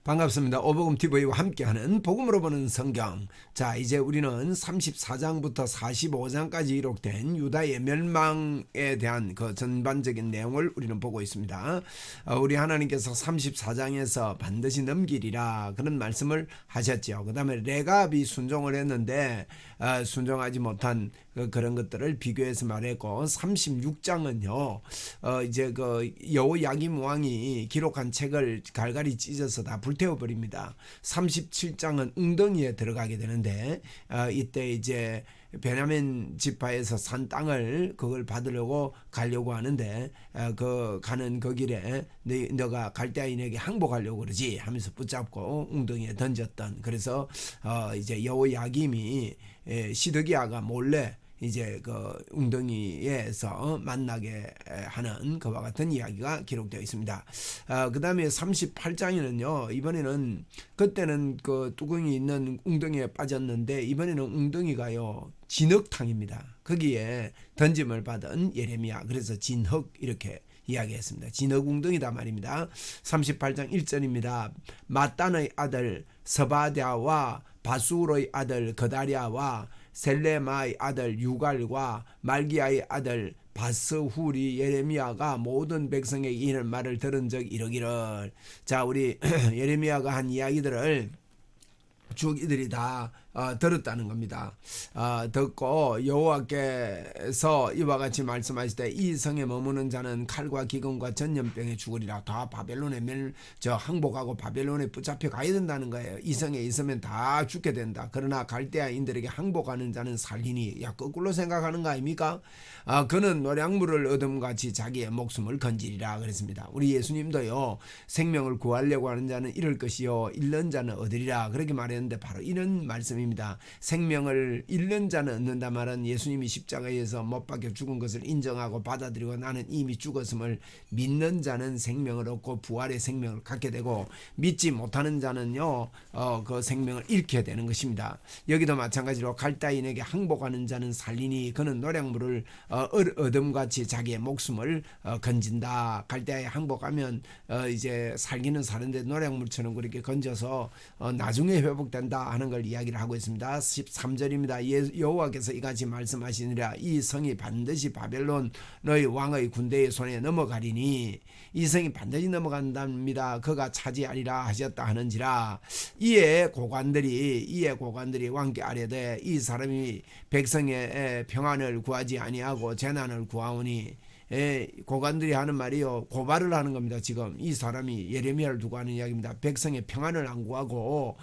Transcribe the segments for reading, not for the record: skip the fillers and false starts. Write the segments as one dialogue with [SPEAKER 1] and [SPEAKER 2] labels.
[SPEAKER 1] 반갑습니다. 오복음 TV와 함께하는 복음으로 보는 성경. 자, 이제 우리는 34장부터 45장까지 기록된 유다의 멸망에 대한 그 전반적인 내용을 우리는 보고 있습니다. 우리 하나님께서 34장에서 반드시 넘기리라 그런 말씀을 하셨죠. 그 다음에 레갑이 순종을 했는데 순종하지 못한 그런 것들을 비교해서 말했고, 36장은요 이제 그 여호야김 왕이 기록한 책을 갈갈이 찢어서 다 불태워버립니다. 37장은 웅덩이에 들어가게 되는데 이때 이제 베냐민 지파에서 산 땅을 그걸 받으려고 가려고 하는데 그 가는 그 길에 너가 갈대아인에게 항복하려고 그러지 하면서 붙잡고 웅덩이에 던졌던, 그래서 이제 여호야김이 시드기야가 몰래 이제 그 웅덩이에서 만나게 하는 그와 같은 이야기가 기록되어 있습니다. 그 다음에 38장에는요, 이번에는 그때는 그 뚜껑이 있는 웅덩이에 빠졌는데 이번에는 웅덩이가요 진흙탕입니다. 거기에 던짐을 받은 예레미야, 그래서 진흙 이렇게 이야기했습니다. 진흙 웅덩이다 말입니다. 38장 1절입니다. 마단의 아들 서바랴와 바수르의 아들 거다랴와 셀레마의 아들 유갈과 말기야의 아들 바스훌이 예레미야가 모든 백성에게 이런 말을 들은 적 이러기를. 자, 우리 예레미야가 한 이야기들을 쭉 이들이 다 들었다는 겁니다. 듣고 여호와께서 이와 같이 말씀하실 때 이 성에 머무는 자는 칼과 기근과 전염병에 죽으리라. 다 바벨론에 항복하고 바벨론에 붙잡혀 가야 된다는 거예요. 이 성에 있으면 다 죽게 된다. 그러나 갈대아인들에게 항복하는 자는 살리니. 야, 거꾸로 생각하는 거 아닙니까? 그는 노량물을 얻음같이 자기의 목숨을 건지리라 그랬습니다. 우리 예수님도요, 생명을 구하려고 하는 자는 잃을 것이요 잃는 자는 얻으리라 그렇게 말했는데 바로 이런 말씀입니다. 생명을 잃는 자는 얻는다 말은 예수님이 십자가에서 못 박혀 죽은 것을 인정하고 받아들이고 나는 이미 죽었음을 믿는 자는 생명을 얻고 부활의 생명을 갖게 되고, 믿지 못하는 자는요 그 생명을 잃게 되는 것입니다. 여기도 마찬가지로 갈대아인에게 항복하는 자는 살리니 그는 노량물을 얻음같이 자기의 목숨을 건진다. 갈대아에 항복하면 이제 살기는 사는데 노량물처럼 그렇게 건져서 나중에 회복된다 하는 걸 이야기를 하고 있습니다. 13절입니다. 여호와께서 이같이 말씀하시니라. 이 성이 반드시 바벨론 너희 왕의 군대의 손에 넘어가리니. 이 성이 반드시 넘어간답니다. 그가 차지하리라 하셨다 하는지라. 이에 고관들이 왕께 아뢰되 이 사람이 백성의 평안을 구하지 아니하고 재난을 구하오니. 고관들이 하는 말이요, 고발을 하는 겁니다. 지금 이 사람이 예레미야를 두고 하는 이야기입니다. 백성의 평안을 안 구하고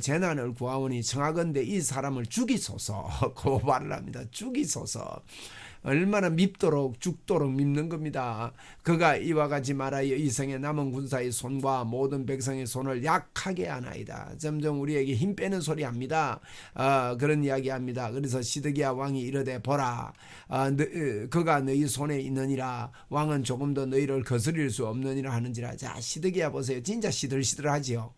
[SPEAKER 1] 재난을 구하오니 청하건대 이 사람을 죽이소서. 고발을 합니다. 죽이소서. 얼마나 밉도록 죽도록 밉는 겁니다. 그가 이와 같이 말하여 이 성의 남은 군사의 손과 모든 백성의 손을 약하게 하나이다. 점점 우리에게 힘 빼는 소리 합니다. 그런 이야기 합니다. 그래서 시드기야 왕이 이르되 보라, 그가 너희 손에 있느니라. 왕은 조금도 너희를 거스릴 수 없느니라 하는지라. 자, 시드기야 보세요. 진짜 시들시들하지요.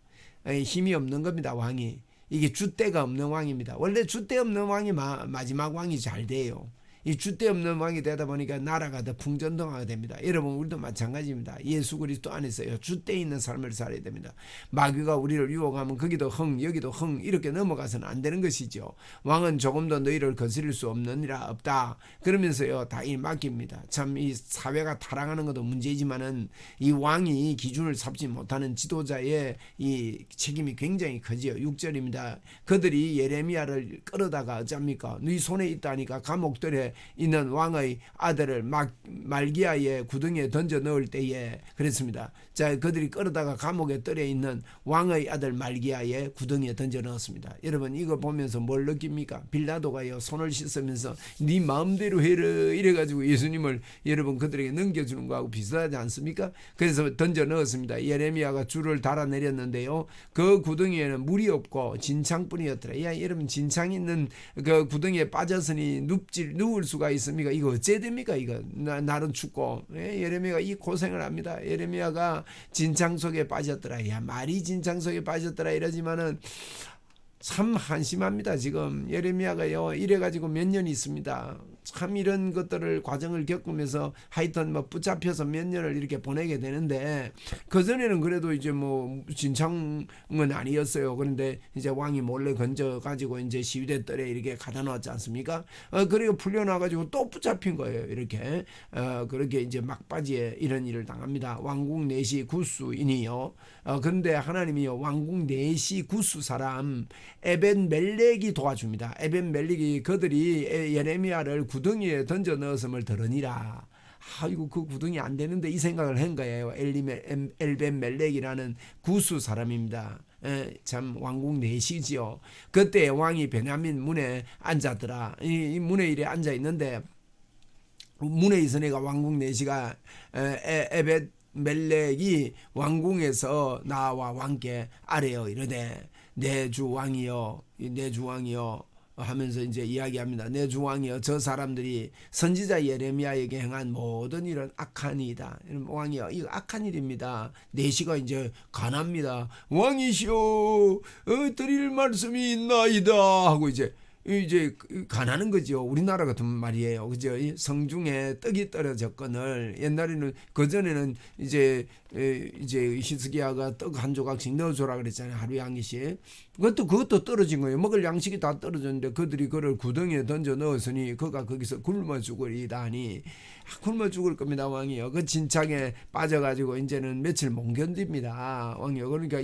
[SPEAKER 1] 힘이 없는 겁니다. 왕이. 이게 줏대가 없는 왕입니다. 원래 줏대 없는 왕이 마지막 왕이 잘 돼요. 이 줏대 없는 왕이 되다 보니까 나라가 더 풍전등화가 됩니다. 여러분, 우리도 마찬가지입니다. 예수 그리스도 안에서요, 줏대 있는 삶을 살아야 됩니다. 마귀가 우리를 유혹하면 거기도 흥 여기도 흥 이렇게 넘어가서는 안 되는 것이죠. 왕은 조금도 너희를 거스릴 수 없느니라 없다 그러면서요 다 이 맡깁니다. 참 이 사회가 타락하는 것도 문제지만은 이 왕이 기준을 잡지 못하는 지도자의 이 책임이 굉장히 크지요. 6절입니다. 그들이 예레미야를 끌어다가 어쩝니까? 네 손에 있다니까 감옥들에 있는 왕의 아들을 말기야의 구덩이에 던져 넣을 때에 그랬습니다. 자, 그들이 끌어다가 감옥에 떨어 있는 왕의 아들 말기야의 구덩이에 던져 넣었습니다. 여러분, 이거 보면서 뭘 느낍니까? 빌라도가요 손을 씻으면서 네 마음대로 해라 이래가지고 예수님을 여러분 그들에게 넘겨주는 거하고 비슷하지 않습니까? 그래서 던져 넣었습니다. 예레미야가 줄을 달아 내렸는데요, 그 구덩이에는 물이 없고 진창뿐이었더라. 야, 여러분, 진창 있는 그 구덩이에 빠졌으니 누울 수가 있습니까? 이거 어째 됩니까? 이거 날은 춥고. 예레미야가 이 고생을 합니다. 예레미야가 진창 속에 빠졌더라. 야, 말이 진창 속에 빠졌더라 이러지만은 참 한심합니다. 지금 예레미야가요 이래가지고 몇 년이 있습니다. 참 이런 것들을 과정을 겪으면서 하여튼 뭐 붙잡혀서 몇 년을 이렇게 보내게 되는데, 그 전에는 그래도 이제 뭐 진창은 아니었어요. 그런데 이제 왕이 몰래 건져 가지고 이제 시위대 뜰에 이렇게 가다 놓았지 않습니까? 그리고 풀려나가지고 또 붙잡힌 거예요. 이렇게 그렇게 이제 막바지에 이런 일을 당합니다. 왕궁 내시 구수인이요. 그런데 하나님이요 왕궁 내시 구수 사람 에벤 멜렉이 도와줍니다. 에벤 멜렉이 그들이 예레미야를 구덩이에 던져 넣었음을 들으니라. 아이고 그 구덩이 안 되는데 이 생각을 한 거예요. 엘벤 멜렉이라는 구수 사람입니다. 참 왕궁 내시지요. 그때 왕이 베냐민 문에 앉았더라. 이 문에 이래 앉아 있는데 문에 있으니까 왕궁 내시가 에벳 멜렉이 왕궁에서 나와 왕께 아뢰어 이르되 내 주 왕이여 내 주 왕이여 하면서 이제 이야기합니다. 내 주 왕이여 저 사람들이 선지자 예레미야에게 행한 모든 일은 악한 일이다. 왕이여 이거 악한 일입니다. 내시가 이제 가납니다. 왕이시여 드릴 말씀이 있나이다 하고 이제 가나는 거죠. 우리나라 같은 말이에요. 그죠? 성중에 떡이 떨어졌거늘 옛날에는 그전에는 이제 히스기야가 떡 한 조각씩 넣어줘라 그랬잖아요. 하루에 한 개씩. 그것도 떨어진 거예요. 먹을 양식이 다 떨어졌는데 그들이 그를 구덩이에 던져 넣었으니 그가 거기서 굶어 죽으리다 하니 굶어 죽을 겁니다. 왕이요. 그 진창에 빠져가지고 이제는 며칠 못 견딥니다. 왕이요. 그러니까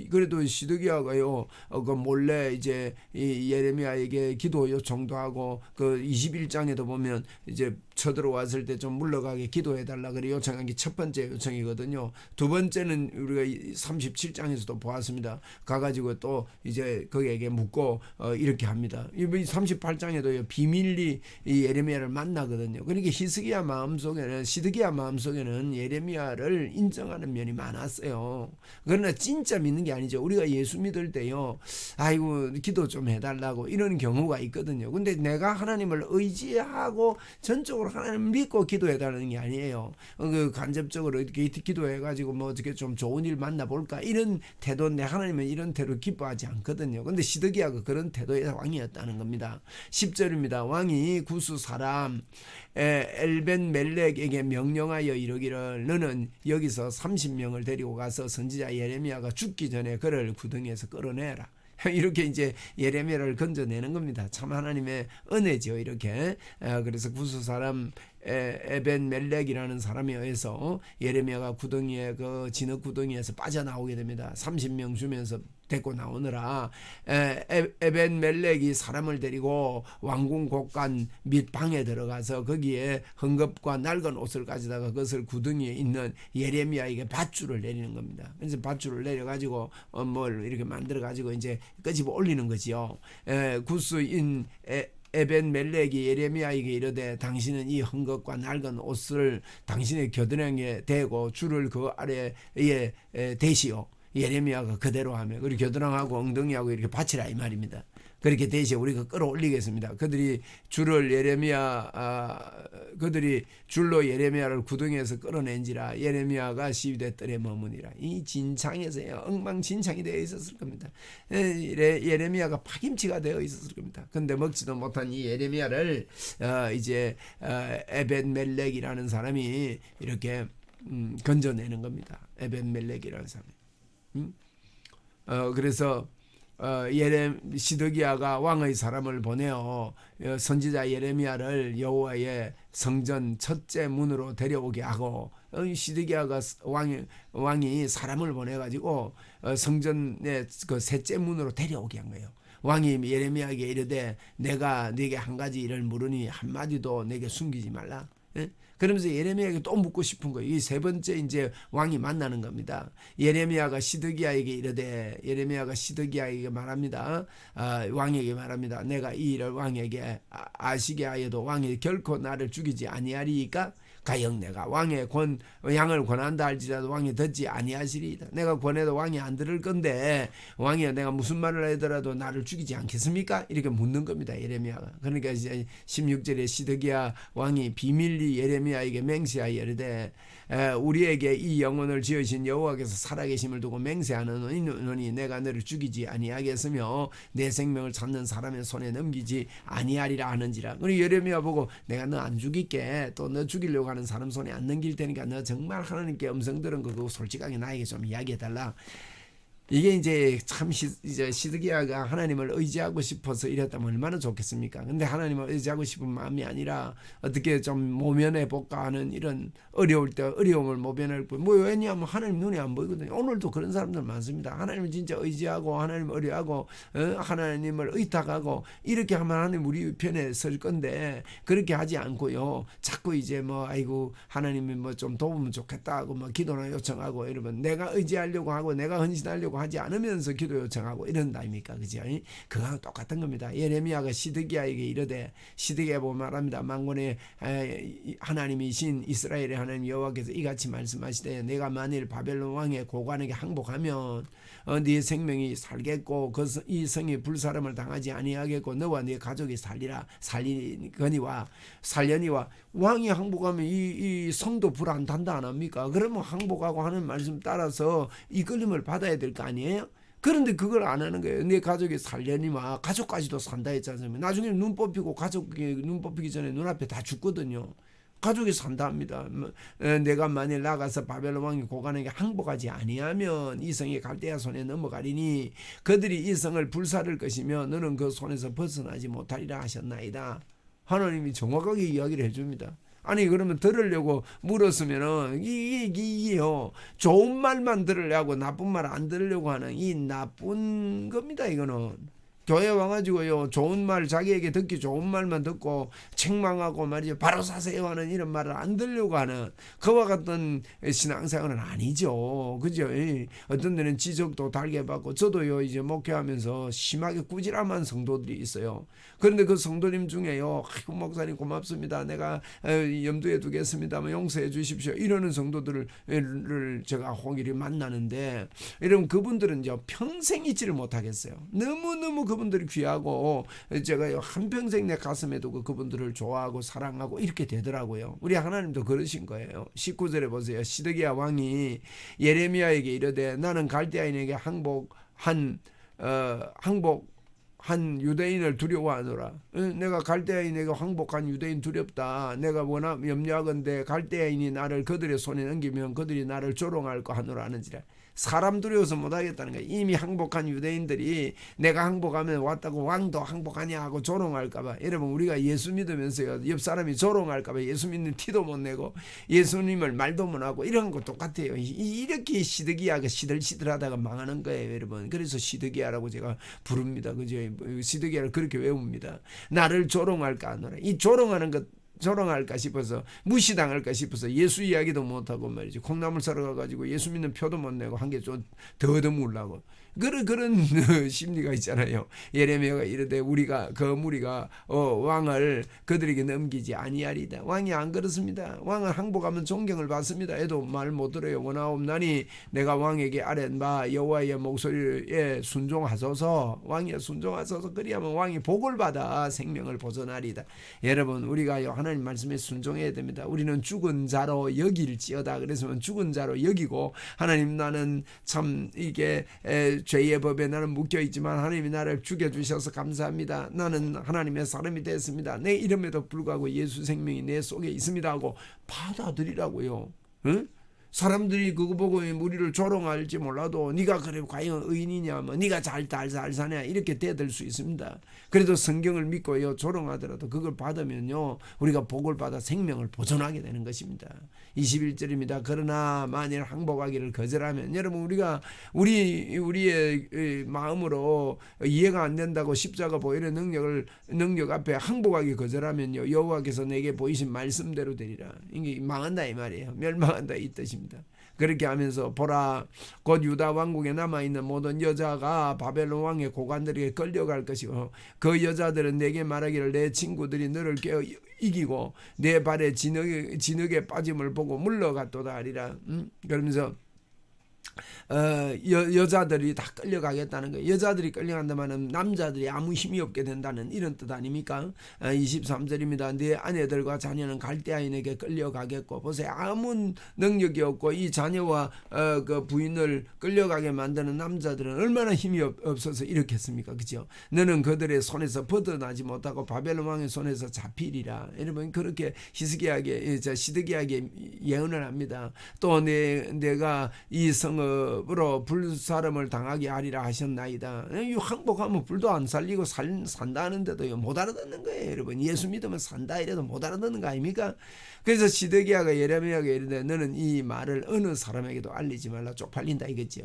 [SPEAKER 1] 그래도 시드기야가요 그 몰래 이제 이 예레미야에게 기도 요청도 하고 그 21장에도 보면 이제 쳐들어왔을 때 좀 물러가게 기도해달라 그래 요청한 게 첫 번째 요청이거든요. 두 번째는 우리가 37장에서도 보았습니다. 가가지고 또 이제 거기에게 묻고 이렇게 합니다. 38장에도 비밀리 이 예레미야를 만나거든요. 그러니까 시드기야 마음속에는 예레미야를 인정하는 면이 많았어요. 그러나 진짜 믿는 게 아니죠. 우리가 예수 믿을 때요 아이고 기도 좀 해달라고 이런 경우가 있거든요. 근데 내가 하나님을 의지하고 전적으로 하나님을 믿고 기도해달라는 게 아니에요. 그 간접적으로 이렇게 기도해가지고 뭐 어떻게 좀 좋은 일 만나볼까 이런 태도, 내 하나님은 이런 태도를 기뻐하지 않거든요. 근데 시드기야가 그런 태도의 왕이었다는 겁니다. 10절입니다. 왕이 구수 사람 엘벤 멜렉에게 명령하여 이르기를 너는 여기서 30명을 데리고 가서 선지자 예레미야가 죽기 전에 그를 구덩이에서 끌어내라. 이렇게 이제 예레미야를 건져내는 겁니다. 참 하나님의 은혜죠. 이렇게 그래서 구수 사람 에벤 멜렉이라는 사람에 의해서 예레미야가 구덩이에 그 진흙 구덩이에서 빠져나오게 됩니다. 30명 주면서 데리고 나오느라 에벤 멜렉이 사람을 데리고 왕궁 곳간 및 방에 들어가서 거기에 헝겊과 낡은 옷을 가져다가 그것을 구덩이에 있는 예레미야에게 밧줄을 내리는 겁니다. 그래서 밧줄을 내려가지고 뭘 이렇게 만들어가지고 이제 끄집어 올리는 거지요. 구스인 에벤 멜렉이 예레미야에게 이르되 당신은 이 헝겊과 낡은 옷을 당신의 겨드랑이에 대고 줄을 그 아래에 대시오. 예레미야가 그대로 하며 그리고 겨드랑이하고 엉덩이하고 이렇게 받치라 이 말입니다. 그렇게 대신 우리가 끌어올리겠습니다. 그들이 그들이 줄로 예레미야를 구덩이에서 끌어낸지라 예레미야가 시위대 뜰에 머무니라. 이 진창에서요 엉망진창이 되어 있었을 겁니다. 예레미야가 파김치가 되어 있었을 겁니다. 근데 먹지도 못한 이 예레미야를 이제 에벤 멜렉이라는 사람이 이렇게 건져내는 겁니다. 에벤 멜렉이라는 사람이. 그래서 시드기야가 왕의 사람을 보내어 선지자 예레미야를 여호와의 성전 첫째 문으로 데려오게 하고 시드기야가 왕이 사람을 보내가지고 성전의 그 셋째 문으로 데려오게 한 거예요. 왕이 예레미야에게 이르되 내가 네게 한 가지 일을 물으니 한마디도 내게 숨기지 말라. 그러면서 예레미야에게 또 묻고 싶은 거예요. 이 세 번째 이제 왕이 만나는 겁니다. 예레미야가 시드기야에게 이르되 예레미야가 시드기야에게 말합니다. 왕에게 말합니다. 내가 이 일을 왕에게 아시게 하여도 왕이 결코 나를 죽이지 아니하리이까 가령 내가 왕의 양을 권한다 할지라도 왕이 듣지 아니하시리이다. 내가 권해도 왕이 안 들을 건데 왕이 내가 무슨 말을 하더라도 나를 죽이지 않겠습니까? 이렇게 묻는 겁니다. 예레미야가. 그러니까 이제 16절에 시드기야 왕이 비밀리 예레미야에게 맹세하여 이르되 우리에게 이 영혼을 지으신 여호와께서 살아계심을 두고 맹세하노니 내가 너를 죽이지 아니하겠으며 내 생명을 찾는 사람의 손에 넘기지 아니하리라 하는지라. 그리고 예레미야 보고 내가 너 안 죽일게, 또 너 죽이려고 하는 사람 손에 안 넘길 테니까 너 정말 하나님께 음성 들은 거 그거 솔직하게 나에게 좀 이야기해달라. 이게 이제 참 이제 시드기야가 하나님을 의지하고 싶어서 이랬다면 얼마나 좋겠습니까? 근데 하나님을 의지하고 싶은 마음이 아니라 어떻게 좀 모면해 볼까 하는 이런 어려울 때 어려움을 모면할 뿐. 뭐 왜냐하면 하나님 눈에 안 보이거든요. 오늘도 그런 사람들 많습니다. 하나님을 진짜 의지하고 하나님을 의뢰하고 하나님을 의탁하고 이렇게 하면 하나님 우리 편에 설 건데 그렇게 하지 않고요. 자꾸 이제 뭐 아이고 하나님이 뭐 좀 도우면 좋겠다 하고 뭐 기도나 요청하고 이러면 내가 의지하려고 하고 내가 헌신하려고 하지 않으면서 기도 요청하고 이런다 아닙니까? 그죠? 그거랑 똑같은 겁니다. 예레미야가 시드기야에게 이르되, 시드기야 보면 말합니다. 만군의 하나님이신 이스라엘의 하나님 여호와께서 이같이 말씀하시되 내가 만일 바벨론 왕의 고관에게 항복하면 네 생명이 살겠고 이 성이 불사름을 당하지 아니하겠고 너와 네 가족이 살리거니와 왕이 항복하면 이 성도 불 안 탄다 안 합니까? 그러면 항복하고 하는 말씀 따라서 이끌림을 받아야 될 거 아니에요? 그런데 그걸 안 하는 거예요. 내 가족이 살려니와 가족까지도 산다 했지 않습니까? 나중에 눈 뽑히고 가족이 눈 뽑히기 전에 눈앞에 다 죽거든요. 가족이 산다 합니다. 내가 만일 나가서 바벨론 왕이 고관에게 항복하지 아니하면 이 성이 갈대아 손에 넘어가리니 그들이 이 성을 불사를 것이며 너는 그 손에서 벗어나지 못하리라 하셨나이다. 하나님이 정확하게 이야기를 해줍니다. 아니 그러면 들으려고 물었으면은 이게요 좋은 말만 들으려고 나쁜 말 안 들으려고 하는 이 나쁜 겁니다. 이거는 교회 와가지고요 좋은 말 자기에게 듣기 좋은 말만 듣고 책망하고 말이죠 바로 사세요 하는 이런 말을 안 들으려고 하는 그와 같은 신앙생활은 아니죠. 그죠? 어떤 데는 지적도 달게 받고 저도요 이제 목회하면서 심하게 꾸지람한 성도들이 있어요. 그런데 그 성도님 중에요 아이고 목사님 고맙습니다. 내가 염두에 두겠습니다. 용서해 주십시오. 이러는 성도들을 제가 혹일이 만나는데 이러면 그분들은 이제 평생 잊지를 못하겠어요. 너무너무 그분들이 귀하고 제가 한평생 내 가슴에 두고 그분들을 좋아하고 사랑하고 이렇게 되더라고요. 우리 하나님도 그러신 거예요. 19절에 보세요. 시드기야 왕이 예레미야에게 이르되 나는 갈대아인에게 항복한 유대인을 두려워하노라. 내가 갈대아인에게 항복한 유대인 두렵다. 내가 염려하건대 갈대아인이 나를 그들의 손에 넘기면 그들이 나를 조롱할까 하노라 하는지라. 사람 두려워서 못하겠다는 거예요. 이미 항복한 유대인들이 내가 항복하면 왔다고 왕도 항복하냐 하고 조롱할까봐. 여러분 우리가 예수 믿으면서요 옆 사람이 조롱할까봐 예수 믿는 티도 못 내고 예수님을 말도 못하고 이런 거 똑같아요. 이렇게 시드기야가 시들시들하다가 망하는 거예요. 여러분 그래서 시드기야라고 제가 부릅니다. 그죠? 시드기야를 그렇게 외웁니다. 나를 조롱할까 하노라. 이 조롱하는 것 조롱할까 싶어서 무시당할까 싶어서 예수 이야기도 못하고 말이죠. 콩나물 사러 가가지고 예수 믿는 표도 못 내고 한 개 좀 더 얻어먹으려고 그런 심리가 있잖아요. 예레미야가 이르되 그 무리가 왕을 그들에게 넘기지 아니하리다. 왕이 안 그렇습니다. 왕은 항복하면 존경을 받습니다. 해도 말 못 들어요. 원하옵나니 내가 왕에게 아뢰마 여호와의 목소리에 순종하소서. 왕이 순종하소서. 그리하면 왕이 복을 받아 생명을 보존하리다. 여러분 우리가 하나님 말씀에 순종해야 됩니다. 우리는 죽은 자로 여길지어다. 그래서 죽은 자로 여기고 하나님 나는 참 이게 죄의 법에 나는 묶여있지만 하나님이 나를 죽여주셔서 감사합니다. 나는 하나님의 사람이 됐습니다. 내 이름에도 불구하고 예수 생명이 내 속에 있습니다 하고 받아들이라고요. 응? 사람들이 그거 보고 우리를 조롱할지 몰라도 네가 그래 과연 의인이냐 뭐 네가 잘 사냐 이렇게 대들 수 있습니다. 그래도 성경을 믿고요 조롱하더라도 그걸 받으면요 우리가 복을 받아 생명을 보존하게 되는 것입니다. 21절입니다. 그러나 만일 항복하기를 거절하면 여러분 우리의 마음으로 이해가 안 된다고 십자가 보혈의 능력 앞에 항복하기 거절하면요 여호와께서 내게 보이신 말씀대로 되리라. 이게 망한다 이 말이에요. 멸망한다 이 뜻입니다. 그렇게 하면서 보라 곧 유다 왕국에 남아있는 모든 여자가 바벨론 왕의 고관들에게 끌려갈 것이고 그 여자들은 내게 말하기를 내 친구들이 너를 깨어 이기고 내 발에 진흙에 빠짐을 보고 물러갔도다 하리라. 그러면서 여자들이 다 끌려가겠다는 거예요. 여자들이 끌려간다면 남자들이 아무 힘이 없게 된다는 이런 뜻 아닙니까? 23절입니다. 네 아내들과 자녀는 갈대아인에게 끌려가겠고 보세요. 아무 능력이 없고 이 자녀와 그 부인을 끌려가게 만드는 남자들은 얼마나 힘이 없어서 이렇겠습니까? 그죠? 너는 그들의 손에서 벗어나지 못하고 바벨론 왕의 손에서 잡히리라. 여러분 그렇게 시드기야에게 예언을 합니다. 또 내가 이 성읍으로 불사름을 당하게 하리라 하셨나이다. 항복하면 불도 안 살리고 산다는데도 못 알아듣는 거예요. 여러분 예수 믿으면 산다 이래도 못 알아듣는 거 아닙니까? 그래서 시드기야가 예레미야에게 이르되 너는 이 말을 어느 사람에게도 알리지 말라. 쪽팔린다 이거죠.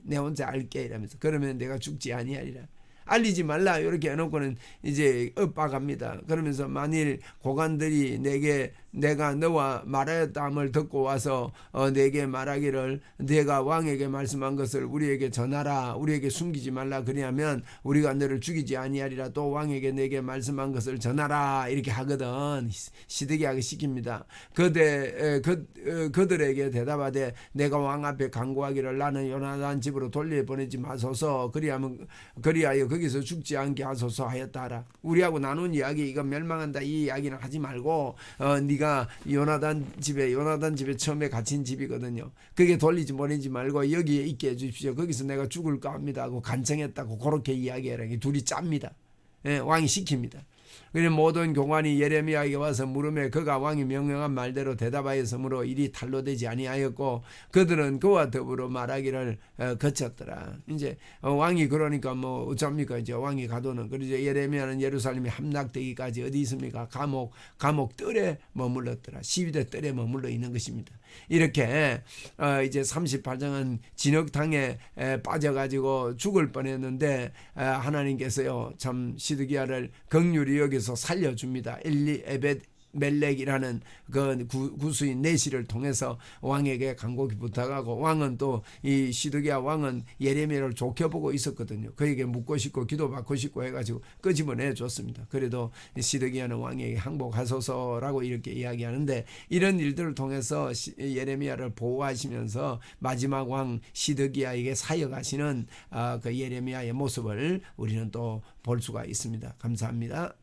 [SPEAKER 1] 내 혼자 알게 이러면서 그러면 내가 죽지 아니하리라. 알리지 말라 이렇게 해놓고는 이제 엇박합니다. 그러면서 만일 고관들이 내가 너와 말하였다함을 듣고 와서 내게 말하기를 내가 왕에게 말씀한 것을 우리에게 전하라. 우리에게 숨기지 말라. 그리하면 우리가 너를 죽이지 아니하리라. 또 왕에게 내게 말씀한 것을 전하라. 이렇게 하거든. 시드기야가 시킵니다. 그들에게 대답하되 내가 왕 앞에 간구하기를 나는 요나단 집으로 돌려보내지 마소서. 그리하여 거기서 죽지 않게 하소서 하였다라. 우리하고 나눈 이야기 이거 멸망한다 이 이야기는 하지 말고 네가 요나단 집에 처음에 갇힌 집이거든요. 그게 돌리지 보내지 말고 여기에 있게 해주십시오. 거기서 내가 죽을까 합니다 하고 간청했다고 그렇게 이야기하라. 둘이 짭니다. 왕이 시킵니다. 그래 모든 교관이 예레미야에게 와서 물으며 그가 왕이 명령한 말대로 대답하였으므로 일이 탄로되지 아니하였고 그들은 그와 더불어 말하기를 거쳤더라. 이제 왕이 그러니까 뭐 어쩝니까? 이제 왕이 가도는 그러죠. 예레미야는 예루살렘이 함락되기까지 어디 있습니까? 감옥 뜰에 머물렀더라. 시위대 뜰에 머물러 있는 것입니다. 이렇게 이제 38장은 진흙탕에 빠져가지고 죽을 뻔했는데 하나님께서요 참 시드기야를 긍휼히 여기서 살려줍니다. 멜렉이라는 그 구수인 내시를 통해서 왕에게 간곡히 부탁하고 왕은 또 이 시드기야 왕은 예레미야를 좋게 보고 있었거든요. 그에게 묻고 싶고 기도받고 싶고 해가지고 끄집어내 줬습니다. 그래도 시드기야는 왕에게 항복하소서라고 이렇게 이야기하는데 이런 일들을 통해서 예레미야를 보호하시면서 마지막 왕 시드기야에게 사역하시는 그 예레미야의 모습을 우리는 또 볼 수가 있습니다. 감사합니다.